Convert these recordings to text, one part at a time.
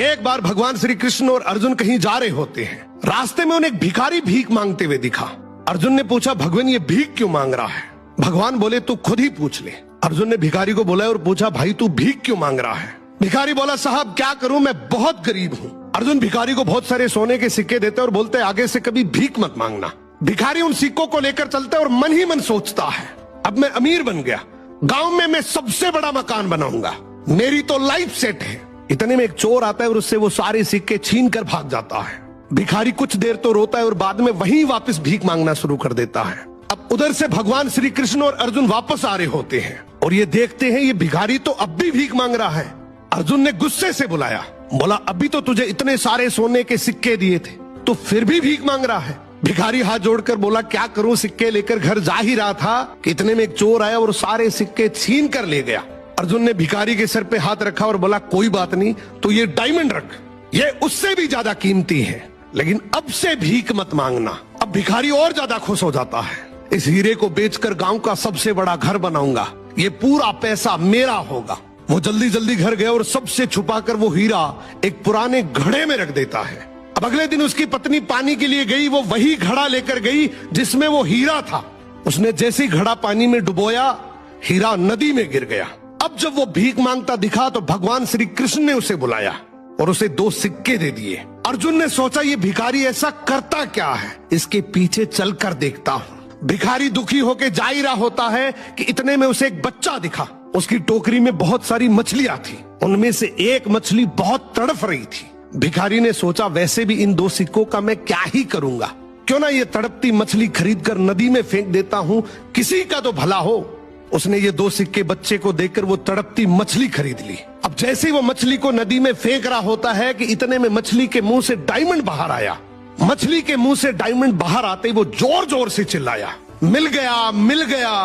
एक बार भगवान श्री कृष्ण और अर्जुन कहीं जा रहे होते हैं। रास्ते में उन्हें एक भिखारी भीख मांगते हुए दिखा। अर्जुन ने पूछा, भगवान ये भीख क्यों मांग रहा है? भगवान बोले, तू खुद ही पूछ ले। अर्जुन ने भिखारी को बोला और पूछा, भाई तू भीख क्यों मांग रहा है? भिखारी बोला, साहब क्या करूं, मैं बहुत गरीब हूं। अर्जुन भिखारी को बहुत सारे सोने के सिक्के देते और बोलते, आगे से कभी भीख मत मांगना। भिखारी उन सिक्कों को लेकर चलता है और मन ही मन सोचता है, अब मैं अमीर बन गया, गांव में मैं सबसे बड़ा मकान बनाऊंगा, मेरी तो लाइफ सेट है। इतने में एक चोर आता है और उससे वो सारे सिक्के छीन कर भाग जाता है। भिखारी कुछ देर तो रोता है और बाद में वहीं वापस भीख मांगना शुरू कर देता है। अब उधर से भगवान श्री कृष्ण और अर्जुन वापस आ रहे होते हैं और ये देखते हैं ये भिखारी तो अब भी भीख मांग रहा है। अर्जुन ने गुस्से से बुलाया, बोला, अभी तो तुझे इतने सारे सोने के सिक्के दिए थे, तो फिर भी भीख मांग रहा है। भिखारी हाथ जोड़कर बोला, क्या करूं, सिक्के लेकर घर जा ही रहा था कि इतने में एक चोर आया और सारे सिक्के छीन कर ले गया। अर्जुन ने भिखारी के सर पे हाथ रखा और बोला, कोई बात नहीं, तो ये डायमंड रख, ये उससे भी ज्यादा कीमती है, लेकिन अब से भीख मत मांगना। अब भिखारी और ज्यादा खुश हो जाता है, इस हीरे को बेचकर गांव का सबसे बड़ा घर बनाऊंगा, ये पूरा पैसा मेरा होगा। वो जल्दी जल्दी घर गया और सबसे छुपाकर वो हीरा एक पुराने घड़े में रख देता है। अब अगले दिन उसकी पत्नी पानी के लिए गई, वो वही घड़ा लेकर गई जिसमें वो हीरा था। उसने जैसे ही घड़ा पानी में डुबोया, हीरा नदी में गिर गया। अब जब वो भीख मांगता दिखा तो भगवान श्री कृष्ण ने उसे बुलाया और उसे 2 सिक्के दे दिए। अर्जुन ने सोचा, ये भिखारी ऐसा करता क्या है, इसके पीछे चलकर देखता हूँ। भिखारी दुखी होकर जा ही रहा होता है कि इतने में उसे एक बच्चा दिखा। उसकी टोकरी में बहुत सारी मछलियां थी, उनमें से एक मछली बहुत तड़फ रही थी। भिखारी ने सोचा, वैसे भी इन 2 सिक्कों का मैं क्या ही करूंगा, क्यों ना ये तड़पती मछली खरीद कर नदी में फेंक देता हूं, किसी का तो भला हो। उसने ये 2 सिक्के बच्चे को देकर वो तड़पती मछली खरीद ली। अब जैसे ही वो मछली को नदी में फेंक रहा होता है कि इतने में मछली के मुंह से डायमंड बाहर आया। मछली के मुंह से डायमंड बाहर आते ही वो जोर जोर से चिल्लाया, मिल गया, मिल गया।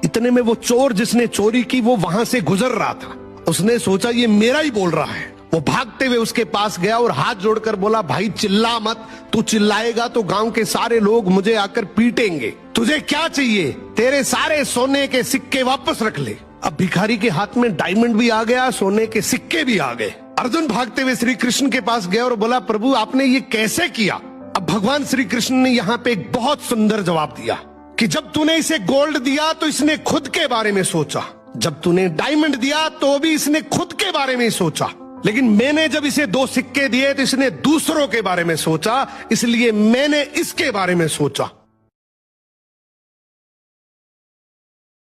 इतने में वो चोर जिसने चोरी की वो वहां से गुजर रहा था। उसने सोचा, ये मेरा ही बोल रहा है। वो भागते हुए उसके पास गया और हाथ जोड़कर बोला, भाई चिल्ला मत, तू चिल्लाएगा तो गांव के सारे लोग मुझे आकर पीटेंगे। तुझे क्या चाहिए? तेरे सारे सोने के सिक्के वापस रख ले। अब भिखारी के हाथ में डायमंड भी आ गया, सोने के सिक्के भी आ गए। अर्जुन भागते हुए श्री कृष्ण के पास गया और बोला, प्रभु आपने ये कैसे किया? अब भगवान श्री कृष्ण ने यहाँ पे एक बहुत सुंदर जवाब दिया कि जब तूने इसे गोल्ड दिया तो इसने खुद के बारे में सोचा, जब तूने डायमंड दिया तो भी इसने खुद के बारे में सोचा, लेकिन मैंने जब इसे 2 सिक्के दिए तो इसने दूसरों के बारे में सोचा, इसलिए मैंने इसके बारे में सोचा।